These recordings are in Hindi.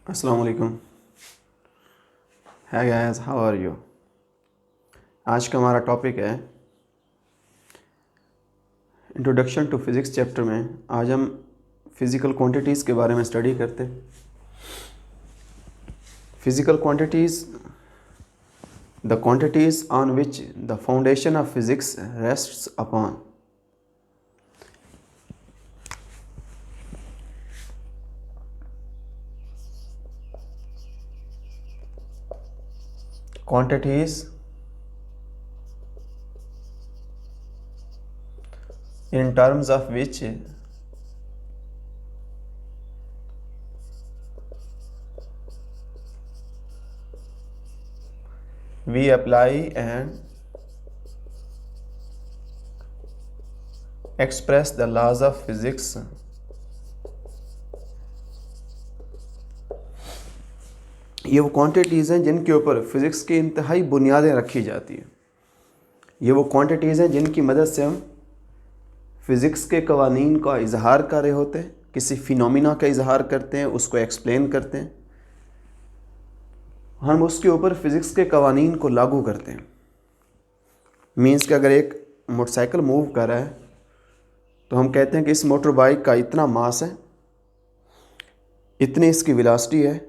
अस्सलाम वालेकुम। है गाइस, हाउ आर यू। आज का हमारा टॉपिक है इंट्रोडक्शन टू फिज़िक्स चैप्टर में। आज हम फिज़िकल क्वांटिटीज़ के बारे में स्टडी करते हैं। Physical quantities, the quantities on which the foundation of physics rests upon. quantities in terms of which we apply and express the laws of physics। ये वो क्वांटिटीज़ हैं जिनके ऊपर फिज़िक्स की इंतहाई बुनियादें रखी जाती हैं। ये वो क्वांटिटीज़ हैं जिनकी मदद से हम फ़िज़िक्स के कवानीन का इजहार कर रहे होते हैं, किसी फिनोमिना का इजहार करते हैं, उसको एक्सप्लेन करते हैं, हम उसके ऊपर फ़िज़िक्स के कवानीन को लागू करते हैं। मीन्स कि अगर एक मोटरसाइकिल मूव कर रहा है तो हम कहते हैं कि इस मोटर बाइक का इतना मास है, इतनी इसकी वेलोसिटी है,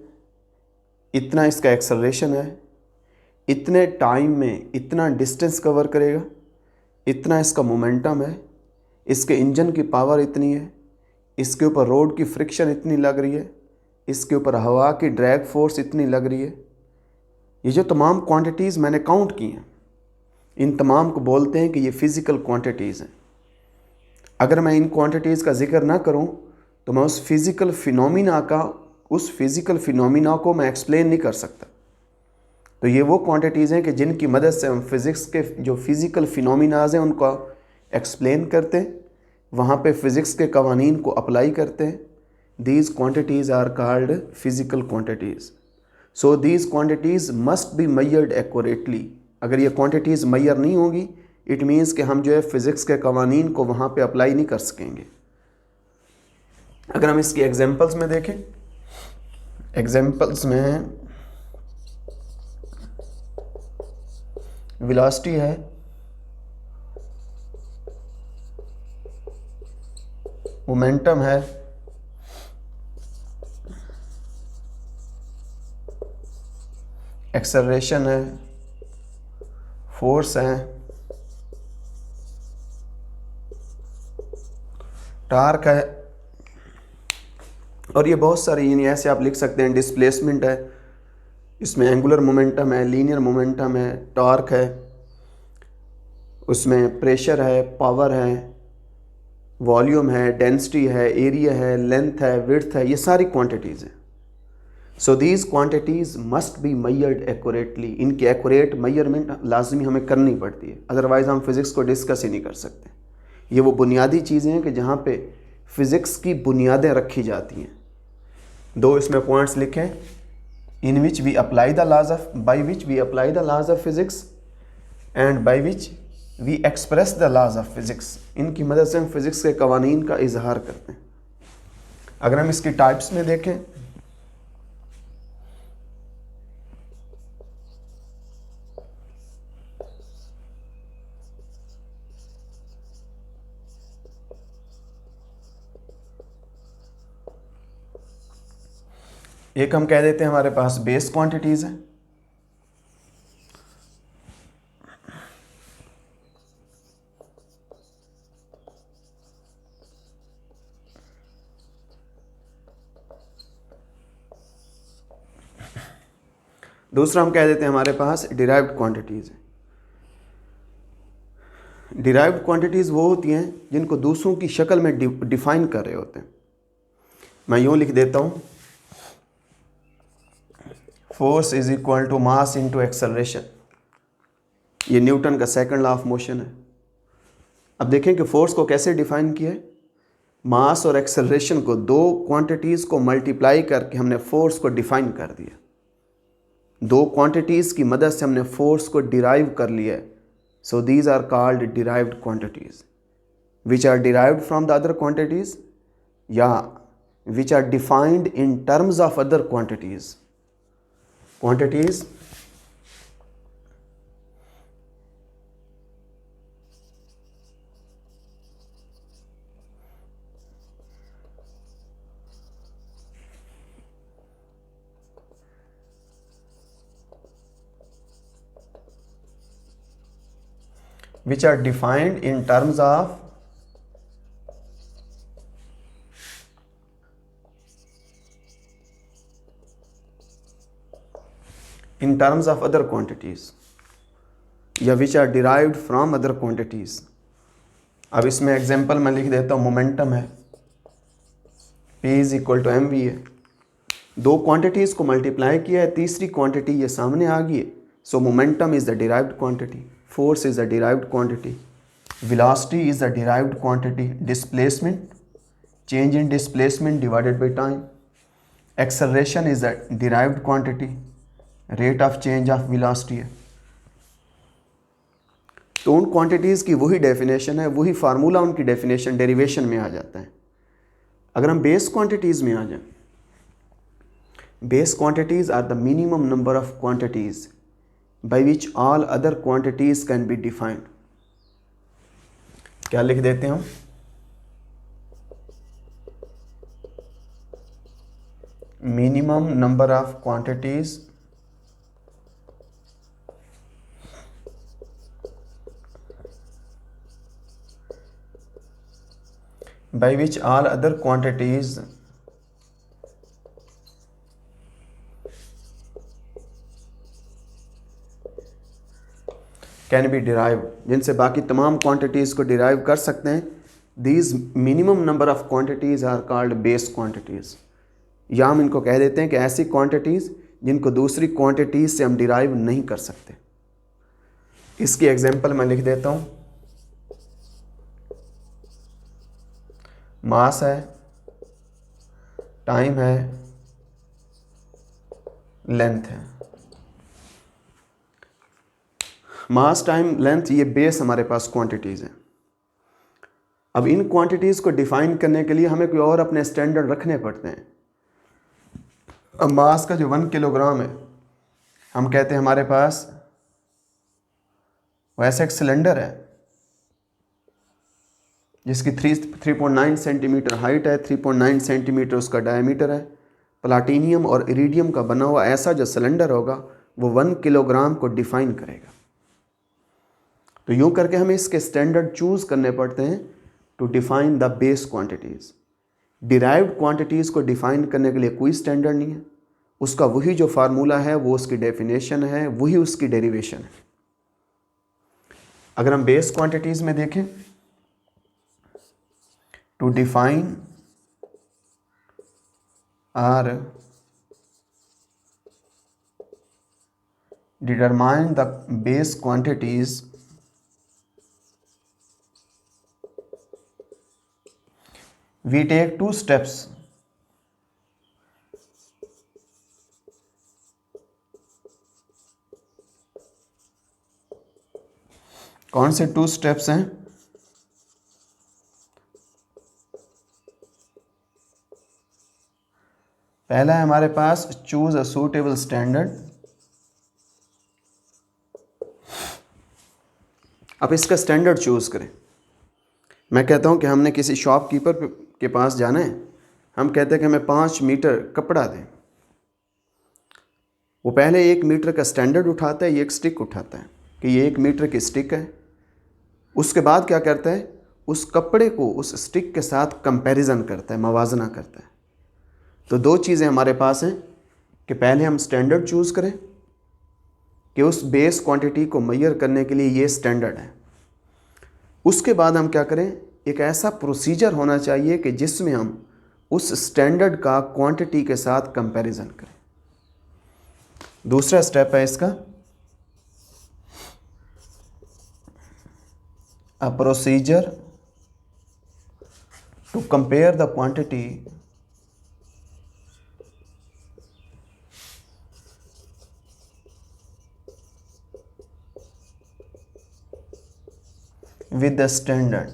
इतना इसका एक्सेलरेशन है, इतने टाइम में इतना डिस्टेंस कवर करेगा, इतना इसका मोमेंटम है, इसके इंजन की पावर इतनी है, इसके ऊपर रोड की फ्रिक्शन इतनी लग रही है, इसके ऊपर हवा की ड्रैग फोर्स इतनी लग रही है। ये जो तमाम क्वांटिटीज़ मैंने काउंट की हैं, इन तमाम को बोलते हैं कि ये फ़िज़िकल क्वांटिटीज़ हैं। अगर मैं इन क्वांटिटीज़ का जिक्र ना करूं तो मैं उस फिज़िकल फिनोमिना को मैं एक्सप्लेन नहीं कर सकता। तो ये वो क्वांटिटीज़ हैं कि जिनकी मदद से हम फिज़िक्स के जो फिज़िकल फिनोमिनाज हैं उनको एक्सप्लेन करते हैं, वहाँ पे फ़िज़िक्स के कवानीन को अप्लाई करते हैं। These quantities are called physical quantities. So these quantities must be measured accurately. अगर ये क्वांटिटीज़ मेजर नहीं होगी, इट मीन्स कि हम जो है फ़िज़िक्स के कवानीन को वहाँ पे अप्लाई नहीं कर सकेंगे। अगर हम इसकी एग्जांपल्स में देखें, एग्जांपल्स में वेलोसिटी है, मोमेंटम है, एक्सेलरेशन है, फोर्स है, टार्क है, और ये बहुत सारी, यानी ऐसे आप लिख सकते हैं डिस्प्लेसमेंट है, इसमें एंगुलर मोमेंटम है, लीनियर मोमेंटम है, टॉर्क है, उसमें प्रेशर है, पावर है, वॉल्यूम है, डेंसिटी है, एरिया है, लेंथ है, विड्थ है, ये सारी क्वांटिटीज़ हैं। सो these quantities must be measured accurately. इनकी एक्यूरेट मेजरमेंट लाजमी हमें करनी पड़ती है, अदरवाइज़ हम फिज़िक्स को डिस्कस ही नहीं कर सकते। ये वो बुनियादी चीज़ें हैं कि जहाँ पे फ़िज़िक्स की बुनियादें रखी जाती हैं। दो इसमें पॉइंट्स लिखें, in which we apply the laws of, by which we apply the laws of physics and by which we express the laws of physics. इनकी मदद से हम फिज़िक्स के कवानीन का इजहार करते हैं। अगर हम इसकी टाइप्स में देखें, एक हम कह देते हैं हमारे पास बेस क्वांटिटीज़ है, दूसरा हम कह देते हैं हमारे पास डिराइव्ड क्वांटिटीज़ है। डिराइव्ड क्वांटिटीज़ वो होती हैं जिनको दूसरों की शक्ल में डिफाइन कर रहे होते हैं। मैं यूँ लिख देता हूँ, force is equal to mass into acceleration. ये न्यूटन का सेकंड लॉ ऑफ मोशन है। अब देखें कि फोर्स को कैसे डिफाइन किया है। मास और एक्सेलरेशन को, दो क्वांटिटीज़ को मल्टीप्लाई करके हमने फोर्स को डिफाइन कर दिया। दो क्वांटिटीज़ की मदद से हमने फोर्स को डिराइव कर लिया है। So these are called derived quantities which are derived from the other quantities, या which are defined in terms of other quantities. Quantities which are defined in terms of other quantities या which are derived from other quantities. अब इसमें एग्जांपल मैं लिख देता हूँ, मोमेंटम है P is equal to M V है, दो क्वांटिटीज़ को मल्टीप्लाई किया है, तीसरी क्वांटिटी ये सामने आ गई है, सो momentum is the derived quantity, force is the derived quantity, velocity is the derived quantity, displacement, change in displacement divided by time, acceleration is the derived quantity, rate of change of velocity है। तो उन क्वांटिटीज़ की वही डेफिनेशन है, वही फार्मूला उनकी डेफिनेशन डेरिवेशन में आ जाता है। अगर हम बेस क्वांटिटीज़ में आ जाएं, base quantities are the minimum number of quantities by which all other quantities can be defined. क्या लिख देते हैं हम, minimum number of quantities by which all other quantities can be derive, जिनसे बाकी तमाम क्वांटिटीज़ को डिराइव कर सकते हैं। These minimum number of quantities are called base quantities, या हम इनको कह देते हैं कि ऐसी क्वांटिटीज़ जिनको दूसरी क्वांटिटीज़ से हम डिराइव नहीं कर सकते। इसकी एग्जांपल मैं लिख देता हूँ, मास है, टाइम है, लेंथ है। मास, टाइम, लेंथ ये बेस हमारे पास क्वांटिटीज़ हैं। अब इन क्वांटिटीज़ को डिफाइन करने के लिए हमें कोई और अपने स्टैंडर्ड रखने पड़ते हैं। अब मास का जो 1 किलोग्राम है, हम कहते हैं हमारे पास वैसे एक सिलेंडर है जिसकी 3.9 सेंटीमीटर हाइट है, 3.9 सेंटीमीटर उसका डायमीटर है। प्लाटीनियम और इरिडियम का बना हुआ ऐसा जो सिलेंडर होगा वो 1 किलोग्राम को डिफाइन करेगा। तो यूँ करके हमें इसके स्टैंडर्ड चूज़ करने पड़ते हैं to define the base quantities. Derived quantities को डिफाइन करने के लिए कोई स्टैंडर्ड नहीं है, उसका वही जो फार्मूला है वो उसकी डेफिनेशन है, वही उसकी डेरिवेशन है। अगर हम बेस क्वांटिटीज़ में देखें, to define or determine the base quantities we take 2 steps। कौन से 2 स्टेप्स हैं? पहला है हमारे पास चूज अ सूटेबल स्टैंडर्ड। अब इसका स्टैंडर्ड चूज करें। मैं कहता हूं कि हमने किसी शॉपकीपर के पास जाना है, हम कहते हैं कि हमें 5 मीटर कपड़ा दें। वो पहले 1 मीटर का स्टैंडर्ड उठाता है, ये एक स्टिक उठाता है कि ये 1 मीटर की स्टिक है। उसके बाद क्या करता है, उस कपड़े को उस स्टिक के साथ कंपैरिजन करता है, मवाजना करता है। तो 2 चीज़ें हमारे पास हैं कि पहले हम स्टैंडर्ड चूज़ करें कि उस बेस क्वांटिटी को मेजर करने के लिए ये स्टैंडर्ड है। उसके बाद हम क्या करें, एक ऐसा प्रोसीजर होना चाहिए कि जिसमें हम उस स्टैंडर्ड का क्वांटिटी के साथ कंपैरिजन करें। दूसरा स्टेप है इसका, a procedure to compare the quantity with the standard।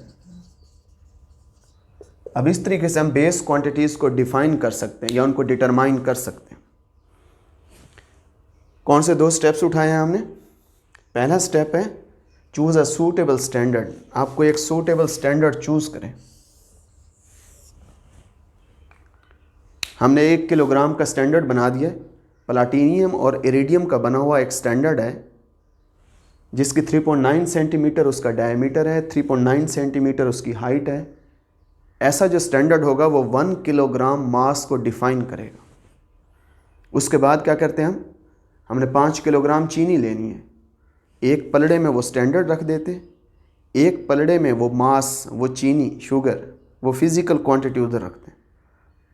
अब इस तरीके से हम बेस क्वांटिटीज़ को डिफाइन कर सकते हैं या उनको डिटरमाइन कर सकते हैं। कौन से 2 स्टेप्स उठाए हैं हमने? पहला स्टेप है चूज़ अ सूटेबल स्टैंडर्ड। आपको एक सूटेबल स्टैंडर्ड चूज़ करें। हमने 1 किलोग्राम का स्टैंडर्ड बना दिया। प्लाटीनियम और इरिडियम का बना हुआ एक स्टैंडर्ड है जिसकी 3.9 सेंटीमीटर उसका डायमीटर है, 3.9 सेंटीमीटर उसकी हाइट है। ऐसा जो स्टैंडर्ड होगा वो 1 किलोग्राम मास को डिफाइन करेगा। उसके बाद क्या करते हैं हमने 5 किलोग्राम चीनी लेनी है। एक पलड़े में वो स्टैंडर्ड रख देते हैं, एक पलड़े में वो मास, वो चीनी, शुगर, वो फिज़िकल क्वांटिटी उधर रखते हैं।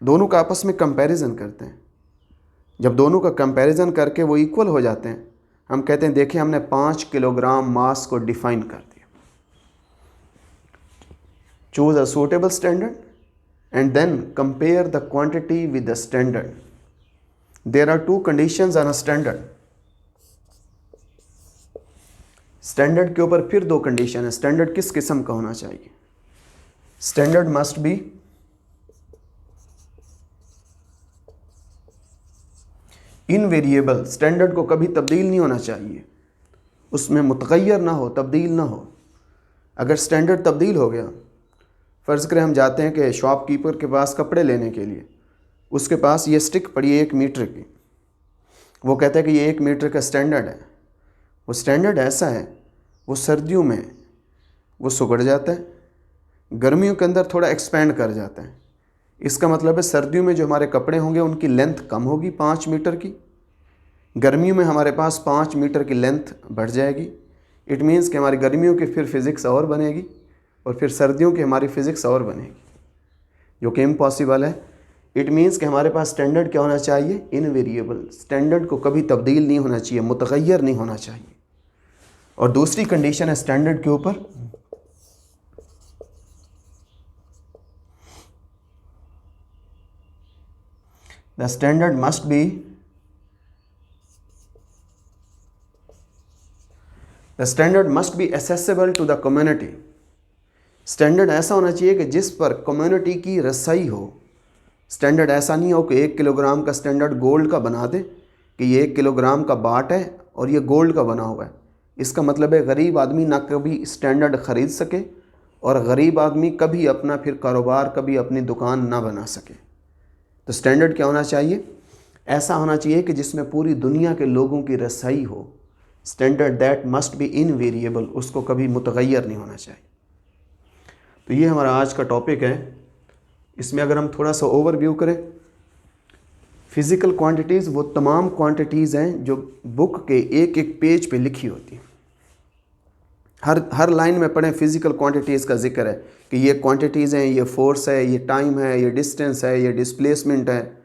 दोनों का आपस में कंपैरिजन करते हैं। जब दोनों का कंपैरिजन करके वो इक्वल हो जाते हैं, हम कहते हैं देखिए हमने 5 किलोग्राम मास को डिफाइन कर दिया। Choose a suitable standard and then compare the quantity with the standard. There are 2 conditions on a standard. Standard के ऊपर फिर 2 कंडीशन है। स्टैंडर्ड किस किस्म का होना चाहिए? Standard must B invariable. Standard को कभी तब्दील नहीं होना चाहिए, उसमें मुतगय्यर ना हो, तब्दील ना हो। अगर स्टैंडर्ड तब्दील हो गया, फ़र्ज़ करें हम जाते हैं कि शॉपकीपर के पास कपड़े लेने के लिए, उसके पास ये स्टिक पड़ी है 1 मीटर की, वो कहता है कि ये 1 मीटर का स्टैंडर्ड है। वो स्टैंडर्ड ऐसा है, वो सर्दियों में वो सुगड़ जाता है, गर्मियों के अंदर थोड़ा एक्सपेंड कर जाता है। इसका मतलब है सर्दियों में जो हमारे कपड़े होंगे उनकी लेंथ कम होगी 5 मीटर की, गर्मियों में हमारे पास 5 मीटर की लेंथ बढ़ जाएगी। इट मीन्स कि हमारी गर्मियों की फिर फिज़िक्स और बनेगी और फिर सर्दियों की हमारी फ़िज़िक्स और बनेगी, जो कि इम्पॉसिबल है। इट मीन्स कि हमारे पास स्टैंडर्ड क्या होना चाहिए? इनवेरिएबल। स्टैंडर्ड को कभी तब्दील नहीं होना चाहिए, मुतगय्यर नहीं होना चाहिए। और दूसरी कंडीशन है स्टैंडर्ड के ऊपर the standard must be accessible to the community. Standard ऐसा होना चाहिए कि जिस पर कम्युनिटी की रसाई हो। स्टैंडर्ड ऐसा नहीं हो कि 1 किलोग्राम का स्टैंडर्ड गोल्ड का बना दे कि ये 1 किलोग्राम का बाट है और ये गोल्ड का बना हुआ है। इसका मतलब है गरीब आदमी ना कभी स्टैंडर्ड ख़रीद सके और गरीब आदमी कभी अपना फिर कारोबार, कभी अपनी दुकान ना बना सके। तो स्टैंडर्ड क्या होना चाहिए? ऐसा होना चाहिए कि जिसमें पूरी दुनिया के लोगों की रसाई हो। Standard that must be invariable, उसको कभी मुतगय्यर नहीं होना चाहिए। तो ये हमारा आज का टॉपिक है। इसमें अगर हम थोड़ा सा ओवरव्यू करें, फिज़िकल क्वांटिटीज़ वो तमाम क्वांटिटीज़ हैं जो बुक के एक एक पेज पे लिखी होती हैं। हर लाइन में पढ़ें फिज़िकल क्वांटिटीज़ का जिक्र है कि ये क्वांटिटीज़ हैं, ये फोर्स है, ये टाइम है, ये डिस्टेंस है, ये डिस्प्लेसमेंट है।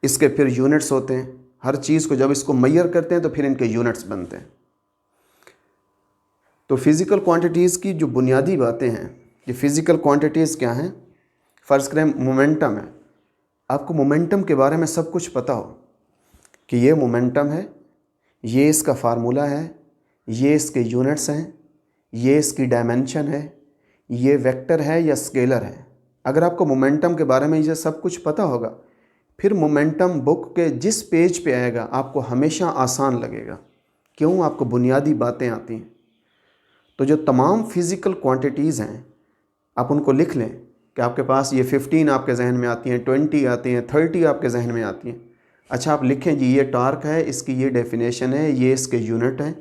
इसके फिर यूनिट्स होते हैं। हर चीज़ को जब इसको मेजर करते हैं तो फिर इनके यूनिट्स बनते हैं। तो फिज़िकल क्वांटिटीज़ की जो बुनियादी बातें हैं, ये फिज़िकल क्वांटिटीज़ क्या हैं? फ़र्ज़ करें मोमेंटम है। आपको मोमेंटम के बारे में सब कुछ पता हो कि ये मोमेंटम है, ये इसका फार्मूला है, ये इसके यूनिट्स हैं, ये इसकी डायमेंशन है, ये वेक्टर है या स्केलर है। अगर आपको मोमेंटम के बारे में ये सब कुछ पता होगा, फिर मोमेंटम बुक के जिस पेज पे आएगा आपको हमेशा आसान लगेगा। क्यों? आपको बुनियादी बातें आती हैं। तो जो तमाम फिज़िकल क्वांटिटीज़ हैं आप उनको लिख लें कि आपके पास ये 15 आपके जहन में आती हैं, 20 आती हैं, 30 आपके जहन में आती हैं। अच्छा, आप लिखें जी ये टार्क है, इसकी ये डेफिनेशन है, ये इसके यूनिट हैं,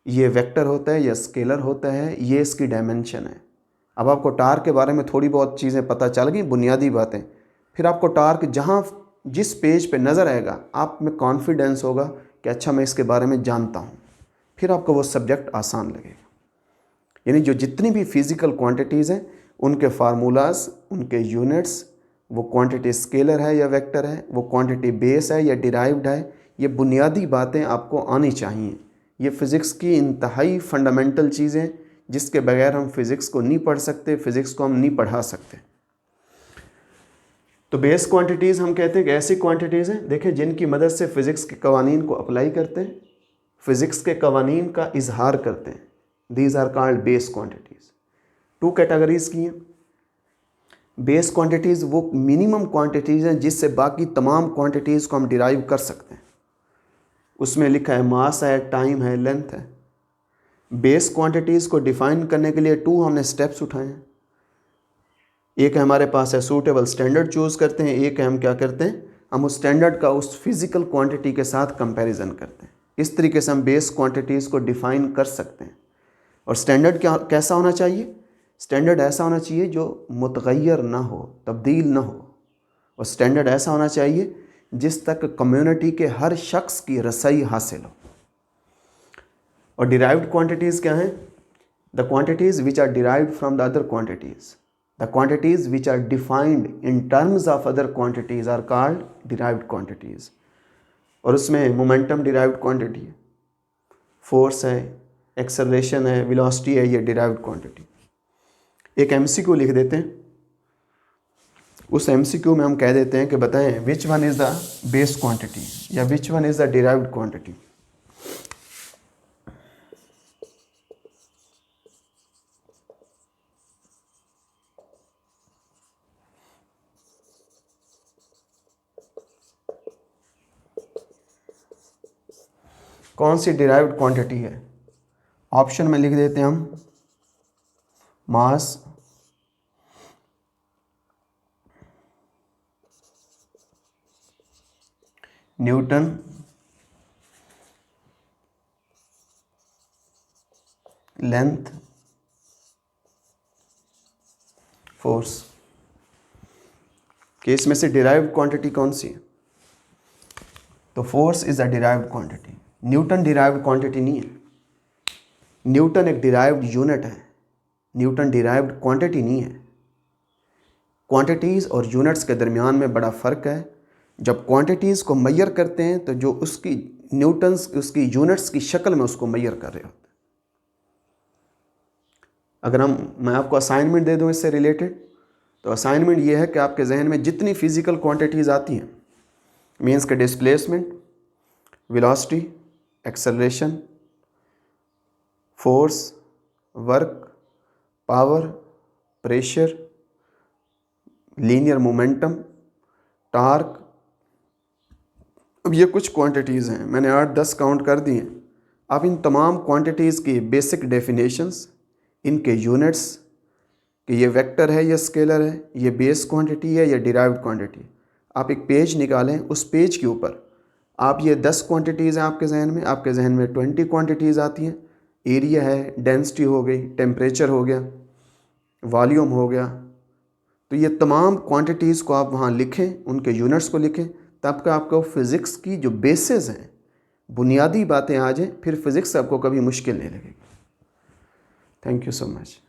ये वेक्टर होता है या स्केलर होता है, ये इसकी डायमेंशन है। अब आपको टार्क के बारे में थोड़ी बहुत चीज़ें पता चल गई, बुनियादी बातें। फिर आपको टार्क जहाँ जिस पेज पे नज़र आएगा आप में कॉन्फिडेंस होगा कि अच्छा मैं इसके बारे में जानता हूँ, फिर आपको वो सब्जेक्ट आसान लगेगा। यानी जो जितनी भी फिज़िकल क्वांटिटीज़ हैं उनके फार्मूलाज, उनके यूनिट्स, वो क्वांटिटी स्केलर है या वेक्टर है, वो क्वांटिटी बेस है या डिराइव्ड है, ये बुनियादी बातें आपको आनी चाहिए। ये फ़िज़िक्स की इंतहाई फंडामेंटल चीज़ें जिसके बगैर हम फ़िज़िक्स को नहीं पढ़ सकते, फ़िज़िक्स को हम नहीं पढ़ा सकते। तो बेस क्वांटिटीज़ हम कहते हैं कि ऐसी क्वांटिटीज़ हैं देखिए जिनकी मदद से फ़िज़िक्स के कवानीन को अप्लाई करते हैं, फ़िज़िक्स के कवानीन का इजहार करते हैं। These are called base quantities. 2 categories की हैं। बेस क्वांटिटीज़ वो मिनिमम क्वांटिटीज़ हैं जिससे बाकी तमाम क्वांटिटीज़ को हम डिराइव कर सकते हैं। उसमें लिखा है मास है, टाइम है, लेंथ है। बेस क्वांटिटीज़ को डिफाइन करने के लिए 2 हमने स्टेप्स उठाए हैं। एक है हमारे पास है सूटेबल स्टैंडर्ड चूज़ करते हैं, एक है हम क्या करते हैं, हम उस स्टैंडर्ड का उस फिज़िकल क्वांटिटी के साथ कंपैरिजन करते हैं। इस तरीके से हम बेस क्वांटिटीज़ को डिफ़ाइन कर सकते हैं। और स्टैंडर्ड क्या कैसा होना चाहिए? स्टैंडर्ड ऐसा होना चाहिए जो मुतग़य्यर ना हो, तब्दील ना हो। और स्टैंडर्ड ऐसा होना चाहिए जिस तक कम्युनिटी के हर शख्स की रसाई हासिल हो। और डिराइव्ड क्वांटिटीज़ क्या हैं? The quantities which are derived from the other quantities. The quantities which are defined in terms of other quantities are called derived quantities. और उसमें मोमेंटम डिराइव्ड क्वांटिटी है, फोर्स है, एक्सेलरेशन है, वेलोसिटी है, ये डिराइव्ड क्वांटिटी। एक एमसीक्यू लिख देते हैं। उस एमसीक्यू में हम कह देते हैं कि बताएं which one is the base quantity या which one is the derived quantity. कौन सी डिराइव्ड क्वांटिटी है? ऑप्शन में लिख देते हैं हम मास, न्यूटन, लेंथ, फोर्स। कि इसमें से डिराइव्ड क्वांटिटी कौन सी है? तो force is a derived quantity. Newton derived quantity नहीं है। न्यूटन एक डिराइव्ड यूनिट है, न्यूटन डिराइव्ड क्वांटिटी नहीं है। क्वांटिटीज़ और यूनिट्स के दरमियान में बड़ा फ़र्क है। जब क्वांटिटीज़ को मेजर करते हैं तो जो उसकी न्यूटन्स उसकी यूनिट्स की शक्ल में उसको मेजर कर रहे होते हैं। अगर मैं आपको असाइनमेंट दे दूं इससे रिलेटेड, तो असाइनमेंट ये है कि आपके जहन में जितनी फिज़िकल क्वांटिटीज़ आती हैं, मीन्स के displacement, velocity, acceleration, force, work, power, pressure, linear momentum, torque, अब ये कुछ क्वांटिटीज़ हैं, मैंने 8-10 काउंट कर दिए। आप इन तमाम क्वांटिटीज़ की बेसिक डेफिनेशंस, इनके यूनिट्स, कि ये वेक्टर है या स्केलर है, ये बेस क्वांटिटी है या डिराइव्ड क्वांटिटी, आप एक पेज निकालें। उस पेज के ऊपर आप ये 10 क्वांटिटीज़ हैं आपके जहन में, आपके जहन में 20 क्वांटिटीज़ आती हैं। एरिया है, डेंसिटी हो गई, टेम्परेचर हो गया, वॉल्यूम हो गया। तो ये तमाम क्वांटिटीज़ को आप वहाँ लिखें, उनके यूनिट्स को लिखें, तब का आपको फ़िज़िक्स की जो बेसिस हैं, बुनियादी बातें आ जाएँ, फिर फ़िज़िक्स आपको कभी मुश्किल नहीं लगेगी। Thank you so much.